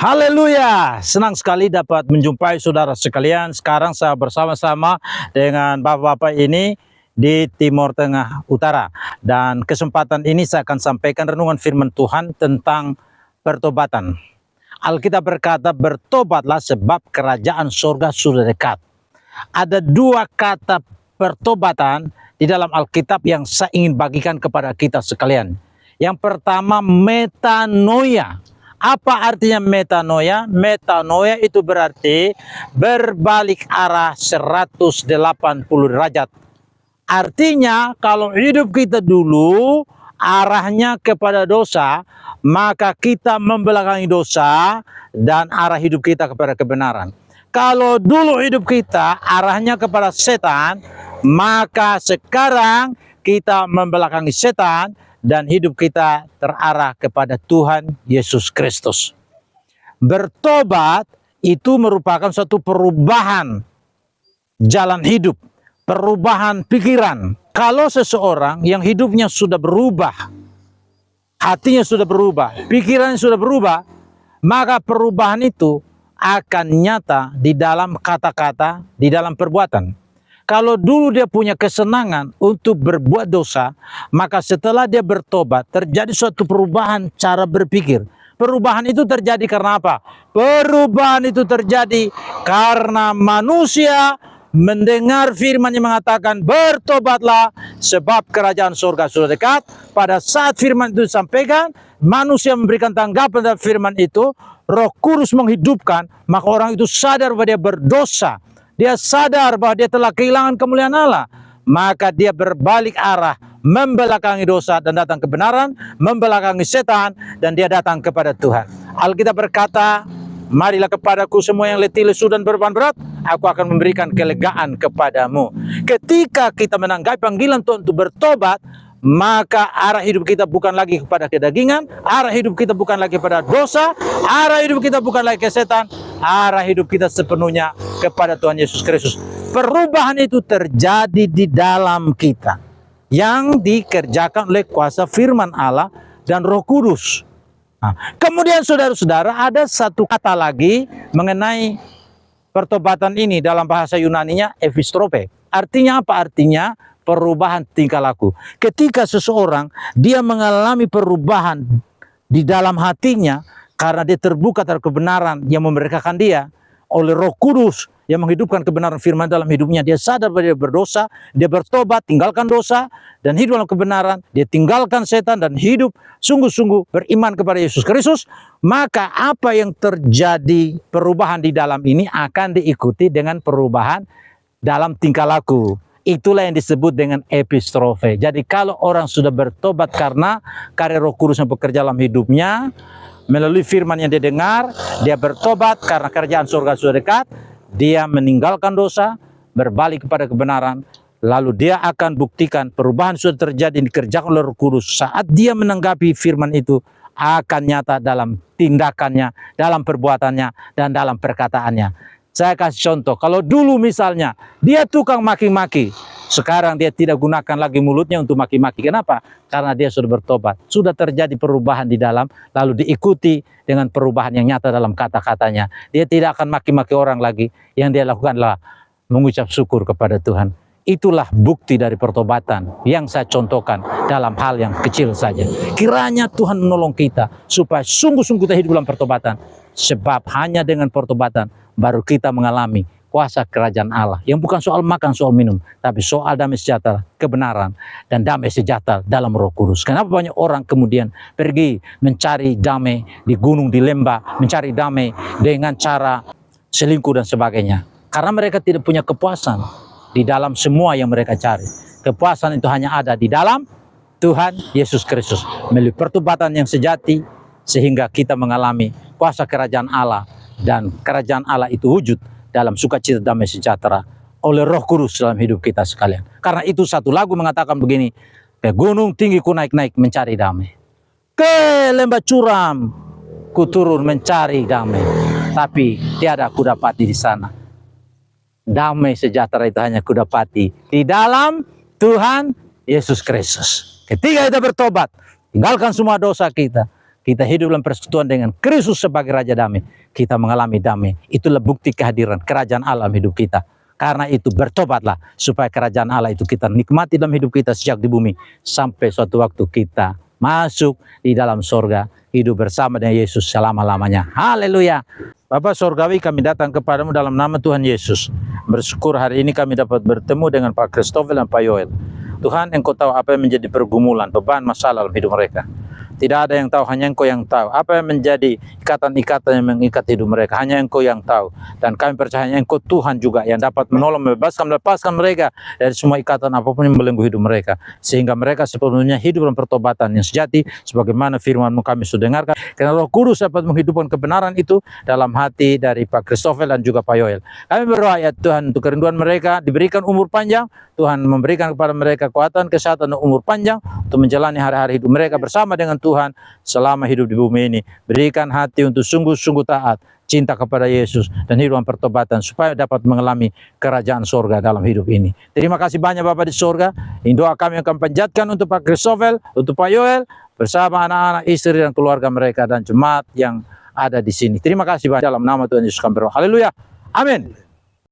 Haleluya, senang sekali dapat menjumpai saudara sekalian. Sekarang saya bersama-sama dengan bapak-bapak ini di Timur Tengah Utara. Dan kesempatan ini saya akan sampaikan renungan firman Tuhan tentang pertobatan. Alkitab berkata, bertobatlah sebab kerajaan surga sudah dekat. Ada dua kata pertobatan di dalam Alkitab yang saya ingin bagikan kepada kita sekalian. Yang pertama, metanoia. Apa artinya metanoia? Metanoia itu berarti berbalik arah 180 derajat. Artinya kalau hidup kita dulu arahnya kepada dosa, maka kita membelakangi dosa dan arah hidup kita kepada kebenaran. Kalau dulu hidup kita arahnya kepada setan, maka sekarang kita membelakangi setan dan hidup kita terarah kepada Tuhan Yesus Kristus. Bertobat itu merupakan suatu perubahan jalan hidup, perubahan pikiran. Kalau seseorang yang hidupnya sudah berubah, hatinya sudah berubah, pikirannya sudah berubah, maka perubahan itu akan nyata di dalam kata-kata, di dalam perbuatan. Kalau dulu dia punya kesenangan untuk berbuat dosa, maka setelah dia bertobat, terjadi suatu perubahan cara berpikir. Perubahan itu terjadi karena apa? Perubahan itu terjadi karena manusia mendengar firman yang mengatakan, bertobatlah sebab kerajaan surga sudah dekat. Pada saat firman itu disampaikan, manusia memberikan tanggapan terhadap firman itu, Roh Kudus menghidupkan, maka orang itu sadar bahwa dia berdosa. Dia sadar bahwa dia telah kehilangan kemuliaan Allah. Maka dia berbalik arah, membelakangi dosa dan datang kebenaran, membelakangi setan dan dia datang kepada Tuhan. Alkitab berkata, marilah kepadaku semua yang letih, lesu dan beban berat, aku akan memberikan kelegaan kepadamu. Ketika kita menanggapi panggilan Tuhan untuk bertobat, maka arah hidup kita bukan lagi kepada kedagingan, arah hidup kita bukan lagi kepada dosa, arah hidup kita bukan lagi ke setan, arah hidup kita sepenuhnya kepada Tuhan Yesus Kristus. Perubahan itu terjadi di dalam kita, yang dikerjakan oleh kuasa firman Allah dan Roh Kudus. Nah, kemudian saudara-saudara, ada satu kata lagi mengenai pertobatan ini dalam bahasa Yunaninya, epistrope. Artinya apa? Artinya perubahan tingkah laku. Ketika seseorang dia mengalami perubahan di dalam hatinya karena dia terbuka terhadap kebenaran yang memerdekakan dia oleh Roh Kudus yang menghidupkan kebenaran firman dalam hidupnya, dia sadar bahwa dia berdosa, dia bertobat, tinggalkan dosa dan hidup dalam kebenaran, dia tinggalkan setan dan hidup sungguh-sungguh beriman kepada Yesus Kristus, maka apa yang terjadi perubahan di dalam ini akan diikuti dengan perubahan dalam tingkah laku. Itulah yang disebut dengan epistrofe. Jadi kalau orang sudah bertobat karena karya Roh Kudus yang bekerja dalam hidupnya, melalui firman yang dia dengar, dia bertobat karena kerajaan surga sudah dekat, dia meninggalkan dosa, berbalik kepada kebenaran, lalu dia akan buktikan perubahan sudah terjadi dikerjakan oleh Roh Kudus. Saat dia menanggapi firman itu, akan nyata dalam tindakannya, dalam perbuatannya, dan dalam perkataannya. Saya kasih contoh, kalau dulu misalnya dia tukang maki-maki, sekarang dia tidak gunakan lagi mulutnya untuk maki-maki. Kenapa? Karena dia sudah bertobat. Sudah terjadi perubahan di dalam, lalu diikuti dengan perubahan yang nyata dalam kata-katanya. Dia tidak akan maki-maki orang lagi. Yang dia lakukan adalah mengucap syukur kepada Tuhan. Itulah bukti dari pertobatan yang saya contohkan dalam hal yang kecil saja. Kiranya Tuhan menolong kita supaya sungguh-sungguh kita hidup dalam pertobatan. Sebab hanya dengan pertobatan baru kita mengalami kuasa kerajaan Allah. Yang bukan soal makan, soal minum, tapi soal damai sejahtera, kebenaran, dan damai sejahtera dalam Roh Kudus. Kenapa banyak orang kemudian pergi mencari damai di gunung, di lembah, mencari damai dengan cara selingkuh dan sebagainya? Karena mereka tidak punya kepuasan di dalam semua yang mereka cari. Kepuasan itu hanya ada di dalam Tuhan Yesus Kristus. Melalui pertobatan yang sejati, sehingga kita mengalami kuasa kerajaan Allah. Dan kerajaan Allah itu wujud dalam sukacita damai sejahtera oleh Roh Kudus dalam hidup kita sekalian. Karena itu satu lagu mengatakan begini, ke gunung tinggi ku naik-naik mencari damai, ke lembah curam ku turun mencari damai, tapi tiada ku dapati di sana. Damai sejahtera itu hanya ku dapati di dalam Tuhan Yesus Kristus. Ketika kita bertobat, tinggalkan semua dosa kita, kita hidup dalam persekutuan dengan Kristus sebagai Raja Damai, kita mengalami damai. Itulah bukti kehadiran kerajaan Allah dalam hidup kita. Karena itu bertobatlah supaya kerajaan Allah itu kita nikmati dalam hidup kita sejak di bumi sampai suatu waktu kita masuk di dalam sorga, hidup bersama dengan Yesus selama-lamanya. Haleluya. Bapak Sorgawi, kami datang kepadamu dalam nama Tuhan Yesus. Bersyukur hari ini kami dapat bertemu dengan Pak Christopher dan Pak Yoel. Tuhan, Engkau tahu apa yang menjadi pergumulan, beban, masalah dalam hidup mereka. Tidak ada yang tahu, hanya Engkau yang tahu. Apa yang menjadi ikatan-ikatan yang mengikat hidup mereka, hanya Engkau yang tahu. Dan kami percaya Engkau Tuhan juga yang dapat menolong, membebaskan, melepaskan mereka dari semua ikatan apapun yang belenggu hidup mereka. Sehingga mereka sepenuhnya hidup dalam pertobatan yang sejati, sebagaimana firman-Mu kami sudah dengarkan. Karena Roh Kudus dapat menghidupkan kebenaran itu dalam hati dari Pak Christopher dan juga Pak Yoel. Kami berdoa ya Tuhan untuk kerinduan mereka, diberikan umur panjang. Tuhan memberikan kepada mereka kekuatan, kesehatan, dan umur panjang untuk menjalani hari-hari hidup mereka bersama dengan Tuhan selama hidup di bumi ini. Berikan hati untuk sungguh-sungguh taat, cinta kepada Yesus, dan hidup dalam pertobatan supaya dapat mengalami kerajaan sorga dalam hidup ini. Terima kasih banyak Bapak di sorga. Ini doa kami akan panjatkan untuk Pak Christopher, untuk Pak Yoel, bersama anak-anak, istri, dan keluarga mereka, dan jemaat yang ada di sini. Terima kasih banyak dalam nama Tuhan Yesus kami berdoa. Haleluya. Amin.